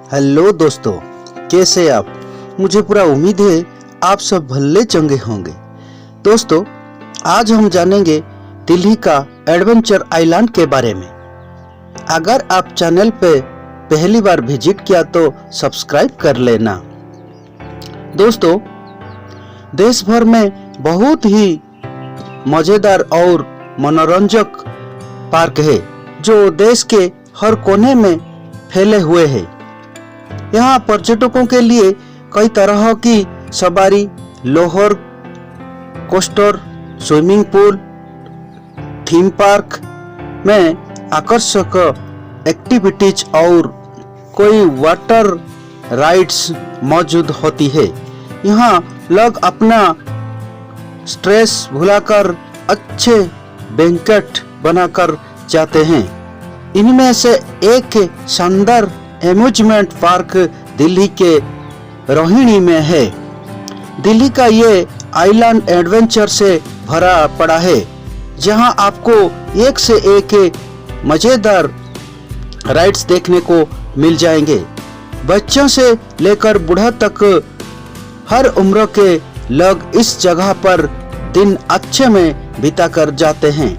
Hello दोस्तों, कैसे आप? मुझे पूरा उम्मीद है आप सब भले चंगे होंगे। दोस्तों, आज हम जानेंगे दिल्ली का एडवेंचर आइलैंड के बारे में। अगर आप चैनल पे पहली बार विजिट किया तो सब्सक्राइब कर लेना। दोस्तों, देश भर में बहुत ही मजेदार और मनोरंजक पार्क है जो देश के हर कोने में फैले हुए हैं। यहाँ पर्यटकों के लिए कई तरह की सवारी, roller coaster, swimming pool, theme park में आकर्षक एक्टिविटीज और कोई वाटर राइड्स मौजूद होती है। यहाँ लोग अपना स्ट्रेस भुलाकर अच्छे बैंकेट बनाकर जाते हैं। इनमें से एक शानदार एम्यूजमेंट पार्क दिल्ली के रोहिणी में है। दिल्ली का ये आइलैंड एडवेंचर से भरा पड़ा है, जहां आपको एक से एक मजेदार राइड्स देखने को मिल जाएंगे। बच्चों से लेकर बूढ़ा तक हर उम्र के लोग इस जगह पर दिन अच्छे में बिता कर जाते हैं।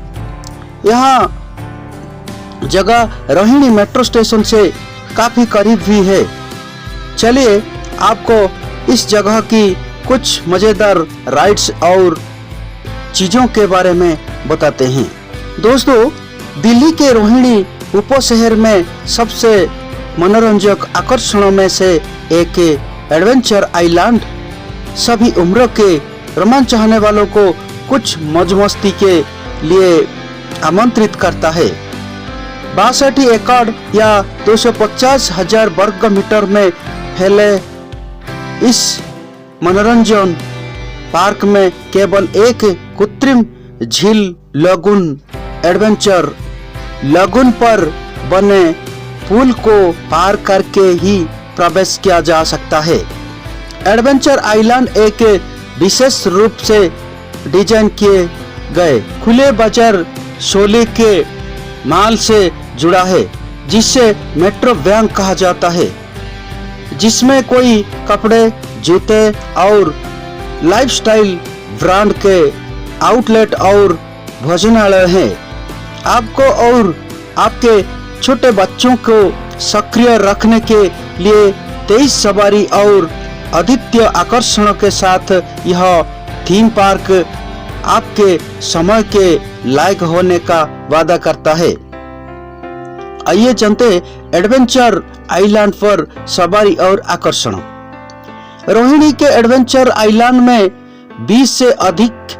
यहाँ जगह रोहिणी मेट्रो स्टेशन से काफी करीब भी है। चलिए आपको इस जगह की कुछ मजेदार राइड्स और चीजों के बारे में बताते हैं। दोस्तों, दिल्ली के रोहिणी उपशहर में सबसे मनोरंजक आकर्षणों में से एक एडवेंचर आइलैंड सभी उम्र के रोमांच चाहने वालों को कुछ मौज मस्ती के लिए आमंत्रित करता है। 62 एकड़ या 250,000 वर्ग मीटर में फैले इस मनोरंजन पार्क में केवल एक कृत्रिम झील लगून एडवेंचर लगून पर बने पुल को पार करके ही प्रवेश किया जा सकता है। एडवेंचर आइलैंड एक विशेष रूप से डिजाइन किए गए खुले बाजार शैली के माल से जुड़ा है, जिसे मेट्रो बैंक कहा जाता है, जिसमें कोई कपड़े, जूते और लाइफस्टाइल ब्रांड के आउटलेट और भोजनालय हैं। आपको और आपके छोटे बच्चों को सक्रिय रखने के लिए 23 सवारी और अद्वितीय आकर्षणों के साथ यह थीम पार्क आपके समय के लायक होने का वादा करता है। आइए जानते एडवेंचर आइलैंड पर सवारी और आकर्षण। रोहिणी के एडवेंचर आइलैंड में 20 से अधिक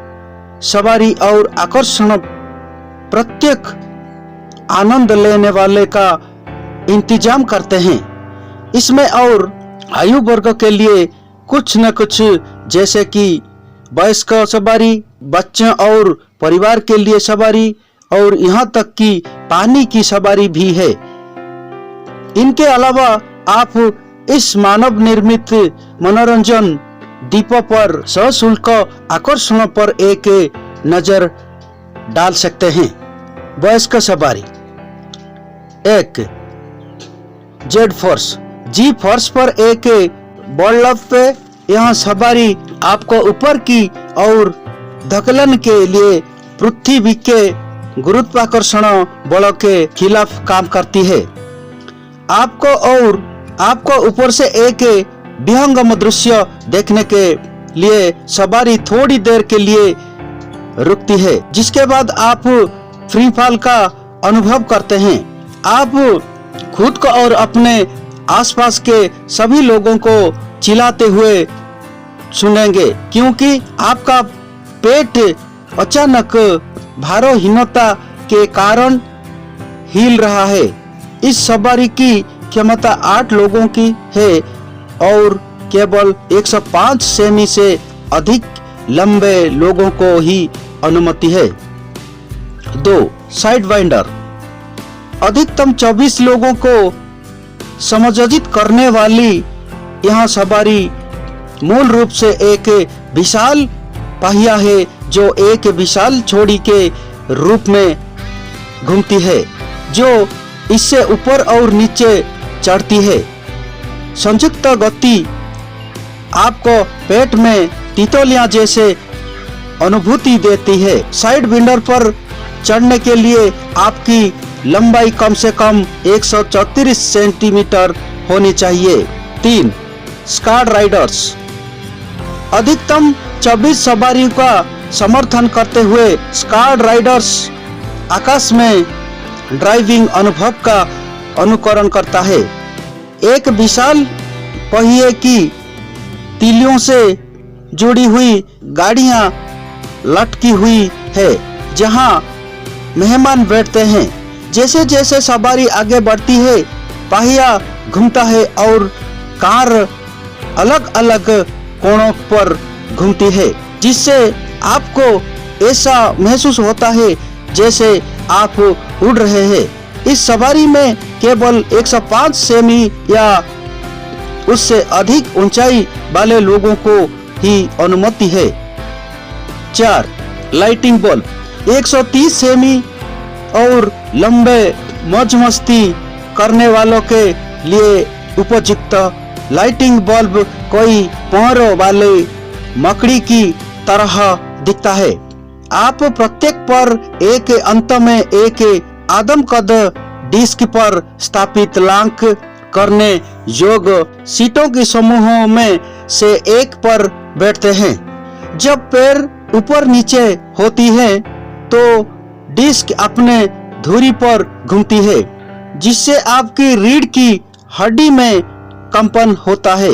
सवारी और आकर्षण प्रत्येक आनंद लेने वाले का इंतजाम करते हैं। इसमें और आयु वर्ग के लिए कुछ न कुछ, जैसे कि वयस्क सवारी, बच्चों और परिवार के लिए सवारी और यहाँ तक कि पानी की सवारी भी है। इनके अलावा आप इस मानव निर्मित मनोरंजन द्वीपों पर सशुल्क आकर्षणों पर एक नजर डाल सकते हैं। वयस्क सवारी एक जेड फोर्स जी फोर्स पर एक बॉल पे यहाँ सवारी आपको ऊपर की और धकलन के लिए पृथ्वी के गुरुत्वाकर्षण बलों के खिलाफ काम करती है। आपको ऊपर से एक विहंगम दृश्य देखने के लिए सवारी थोड़ी देर के लिए रुकती है, जिसके बाद आप फ्री फॉल का अनुभव करते हैं। आप खुद को और अपने आसपास के सभी लोगों को चिल्लाते हुए सुनेंगे, क्योंकि आपका पेट अचानक भारोहीनता के कारण हिल रहा है। इस सवारी की क्षमता 8 लोगों की है और केवल 105 सेमी से अधिक लंबे लोगों को ही अनुमति है। 2 साइड वाइंडर अधिकतम 24 लोगों को समायोजित करने वाली यह सवारी मूल रूप से एक विशाल पहिया है जो एक विशाल छोड़ी के रूप में घूमती है, जो इससे ऊपर और नीचे चढ़ती है। संयुक्त गति आपको पेट में तितलियां जैसे अनुभूति देती है। साइड विंडर पर चढ़ने के लिए आपकी लंबाई कम से कम 134 सेंटीमीटर होनी चाहिए। 3. स्काड राइडर्स अधिकतम 24 सवारियों का समर्थन करते हुए स्काड राइडर्स आकाश में ड्राइविंग अनुभव का अनुकरण करता है। एक विशाल पहिए की तीलियों से जुड़ी हुई गाड़ियां लटकी हुई है जहां मेहमान बैठते हैं। जैसे जैसे सवारी आगे बढ़ती है पहिया घूमता है और कार अलग अलग कोणों पर घूमती है, जिससे आपको ऐसा महसूस होता है जैसे आप उड़ रहे हैं। इस सवारी में केवल 105 सेमी या उससे अधिक ऊंचाई वाले लोगों को ही अनुमति है। 4. लाइटिंग बल्ब 130 सेमी और लंबे मौज मस्ती करने वालों के लिए उपयुक्त लाइटिंग बल्ब कोई पंखों वाले मकड़ी की तरह दिखता है। आप प्रत्येक पर एक अंत में एक आदमकद डिस्क पर स्थापित लॉक करने योग्य सीटों के समूहों में से एक पर बैठते हैं। जब पैर ऊपर नीचे होती है तो डिस्क अपने धुरी पर घूमती है, जिससे आपकी रीढ़ की हड्डी में कंपन होता है।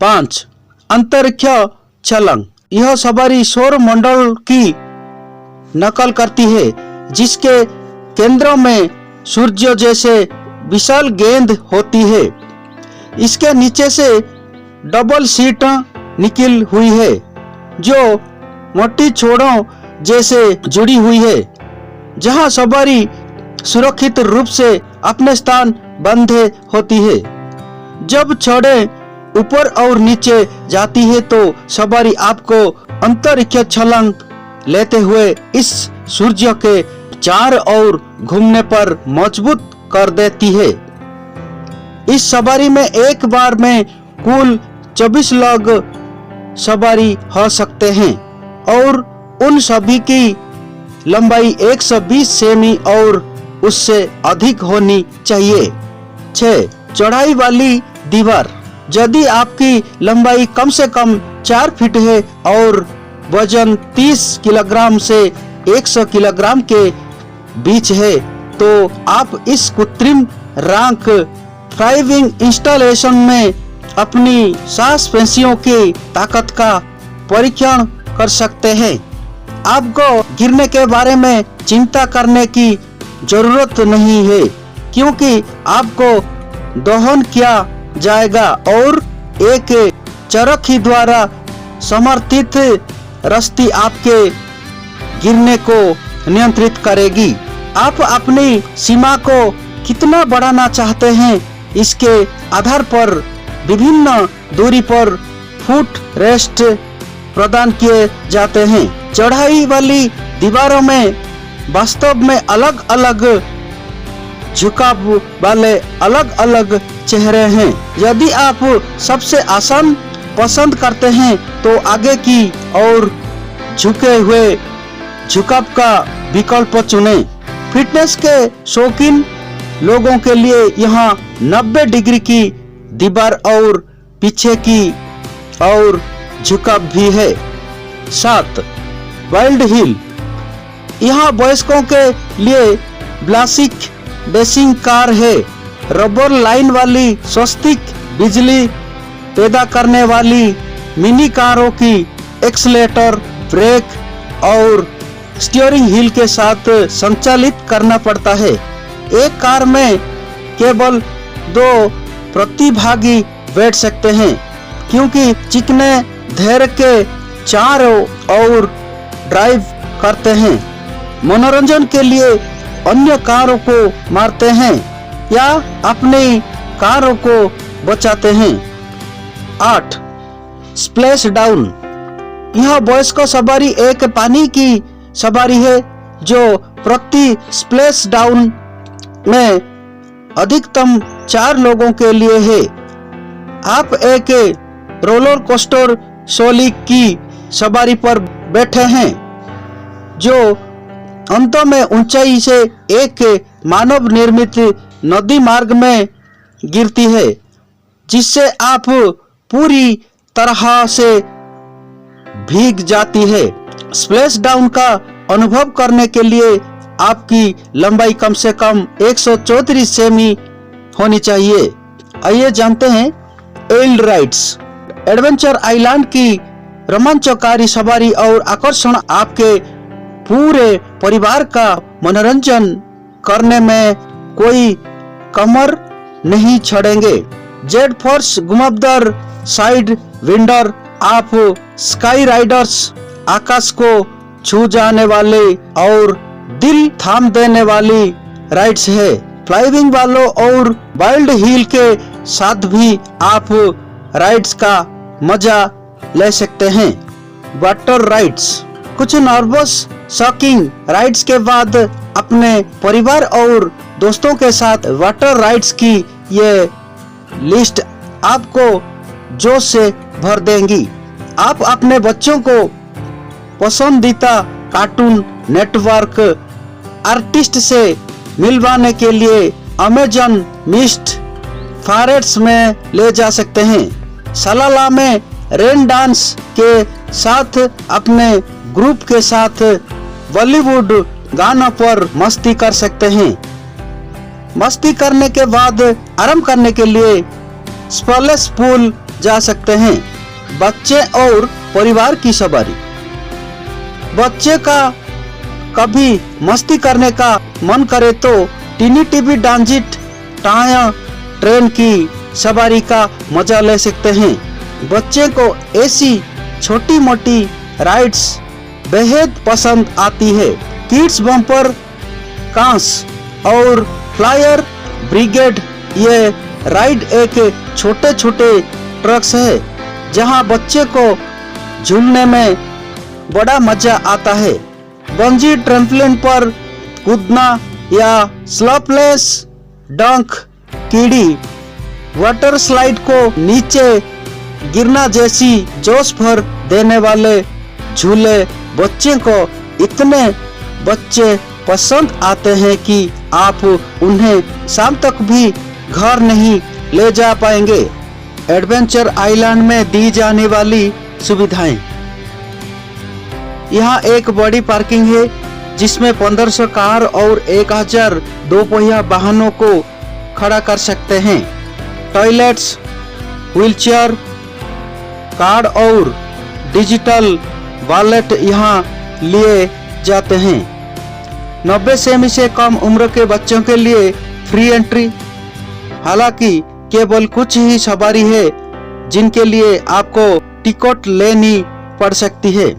5. अंतरिक्ष छलांग यह सवारी सौर मंडल की नकल करती है, जिसके केंद्र में सूर्य जैसे विशाल गेंद होती है। इसके नीचे से डबल सीट निकली हुई है जो मोटी छोरों जैसे जुड़ी हुई है, जहां सवारी सुरक्षित रूप से अपने स्थान बंधे होती है। जब छोड़ें ऊपर और नीचे जाती है तो सवारी आपको अंतरिक्ष छलांग लेते हुए इस सूर्य के चार ओर घूमने पर मजबूत कर देती है। इस सवारी में एक बार में कुल 24 लोग सवारी हो सकते हैं और उन सभी की लंबाई 120 सेमी और उससे अधिक होनी चाहिए। 6. चौड़ाई वाली दीवार यदि आपकी लंबाई कम से कम 4 फीट है और वजन 30 किलोग्राम से 100 किलोग्राम के बीच है तो आप इस कृत्रिम रॉक ड्राइविंग इंस्टॉलेशन में अपनी सांसपेशियों की ताकत का परीक्षण कर सकते हैं। आपको गिरने के बारे में चिंता करने की जरूरत नहीं है, क्योंकि आपको दोहन किया जाएगा और एक चरखी द्वारा समर्थित रस्सी आपके गिरने को नियंत्रित करेगी। आप अपनी सीमा को कितना बढ़ाना चाहते हैं इसके आधार पर विभिन्न दूरी पर फुट रेस्ट प्रदान किए जाते हैं। चढ़ाई वाली दीवारों में वास्तव में अलग अलग झुकाव वाले अलग अलग चेहरे हैं। यदि आप सबसे आसान पसंद करते हैं तो आगे की और झुके हुए झुकाव का विकल्प चुनें। फिटनेस के शौकीन लोगों के लिए यहाँ 90 डिग्री की दीवार और पीछे की और झुकाव भी है। 7. वाइल्ड हिल यहाँ वयस्कों के लिए क्लासिक रेसिंग कार है। रबर लाइन वाली स्वस्तिक बिजली पैदा करने वाली मिनी कारों की एक्सीलरेटर, ब्रेक और स्टीयरिंग व्हील के साथ संचालित करना पड़ता है। एक कार में केवल 2 प्रतिभागी बैठ सकते हैं, क्योंकि चिकने धैर्य के चारों ओर ड्राइव करते हैं, मनोरंजन के लिए अन्य कारों को मारते हैं या अपनी कारों को बचाते हैं। 8. स्प्लैश डाउन यह वयस्क सवारी एक पानी की सवारी है जो प्रति स्प्लैश डाउन में अधिकतम 4 लोगों के लिए है। आप एक रोलर कोस्टर शोली की सवारी पर बैठे हैं जो अंत में ऊंचाई से एक मानव निर्मित नदी मार्ग में गिरती है, जिससे आप पूरी तरह से भीग जाती है। स्प्लैश डाउन का अनुभव करने के लिए आपकी लंबाई कम से कम 134 सेमी होनी चाहिए। आइए जानते हैं एल्ड राइड्स। एडवेंचर आइलैंड की रोमांचकारी सवारी और आकर्षण आपके पूरे परिवार का मनोरंजन करने में कोई कमर नहीं छोड़ेंगे। जेट फोर्स घुमावदार साइड विंडर आप स्काई राइडर्स आकाश को छू जाने वाले और दिल थाम देने वाली राइड्स है। फ्लाइंग वालों और वाइल्ड हिल के साथ भी आप राइड्स का मजा ले सकते हैं। Water rides. कुछ नर्वस शॉकिंग राइड्स के बाद अपने परिवार और दोस्तों के साथ वाटर राइड्स की ये लिस्ट आपको जोश से भर देंगी। आप अपने बच्चों को पसंदीदा कार्टून नेटवर्क आर्टिस्ट से मिलवाने के लिए अमेजन मिस्ट फॉरेस्ट में ले जा सकते हैं। सलाला में रेन डांस के साथ अपने ग्रुप के साथ बॉलीवुड गानों पर मस्ती कर सकते हैं। मस्ती करने के बाद आराम करने के लिए स्प्लैश पूल जा सकते हैं। बच्चे और परिवार की सवारी। बच्चे का कभी मस्ती करने का मन करे तो टीनी टीवी डांजिट टायर ट्रेन की सवारी का मजा ले सकते हैं। बच्चे को ऐसी छोटी मोटी राइड्स बेहद पसंद आती है। किड्स बम्पर कांस और फ्लायर ब्रिगेड ये राइड एक छोटे छोटे ट्रक्स है जहां बच्चे को झूलने में बड़ा मजा आता है। बंजी ट्रैम्पोलिन पर कूदना या स्लॉपलेस डंक कीड़ी वाटर स्लाइड को नीचे गिरना जैसी जोश भर देने वाले झूले बच्चे को इतने बच्चे पसंद आते हैं कि आप उन्हें शाम तक भी घर नहीं ले जा पाएंगे। एडवेंचर आइलैंड में दी जाने वाली सुविधाएं। यहाँ एक बड़ी पार्किंग है जिसमें 1500 कार और 1000 दोपहिया वाहनों को खड़ा कर सकते हैं। टॉयलेट्स, व्हीलचेयर, कार्ड और डिजिटल वॉलेट यहाँ लिए जाते हैं। 90 सेमी से कम उम्र के बच्चों के लिए फ्री एंट्री। हालांकि केवल कुछ ही सवारी है जिनके लिए आपको टिकट लेनी पड़ सकती है।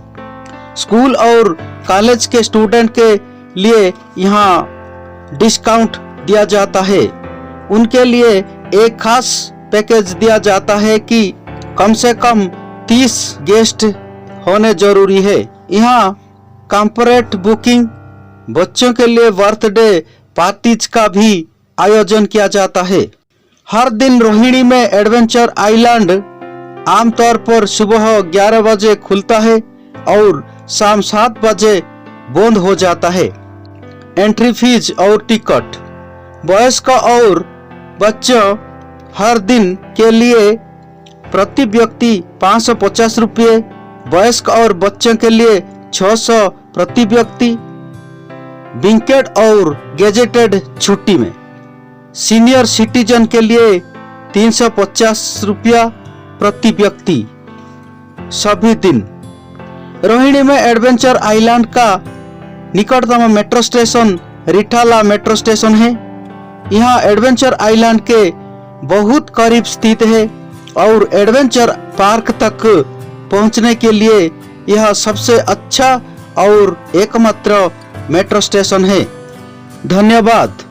स्कूल और कॉलेज के स्टूडेंट के लिए यहाँ डिस्काउंट दिया जाता है। उनके लिए एक खास पैकेज दिया जाता है कि कम से कम 30 गेस्ट होने जरूरी है। यहाँ कॉर्पोरेट बुकिंग, बच्चों के लिए बर्थडे पार्टीज का भी आयोजन किया जाता है। हर दिन रोहिणी में एडवेंचर आइलैंड आमतौर पर सुबह 11 बजे खुलता है और शाम 7 बजे बंद हो जाता है। एंट्री फीस और टिकट। वयस्क और बच्चों हर दिन के लिए प्रति व्यक्ति 550 रुपये, वयस्क और बच्चों के लिए 600 प्रति व्यक्ति। विंकेड और गेजेटेड छुट्टी में सीनियर सिटीजन के लिए 350 रुपया प्रति व्यक्ति सभी दिन। रोहिणी में एडवेंचर आइलैंड का निकटतम metro station Rithala metro station है। यहाँ एडवेंचर आइलैंड के बहुत करीब स्थित है और एडवेंचर पार्क तक पहुँचने के लिए यह सबसे अच्छा और एकमात्र मेट्रो स्टेशन है। धन्यवाद।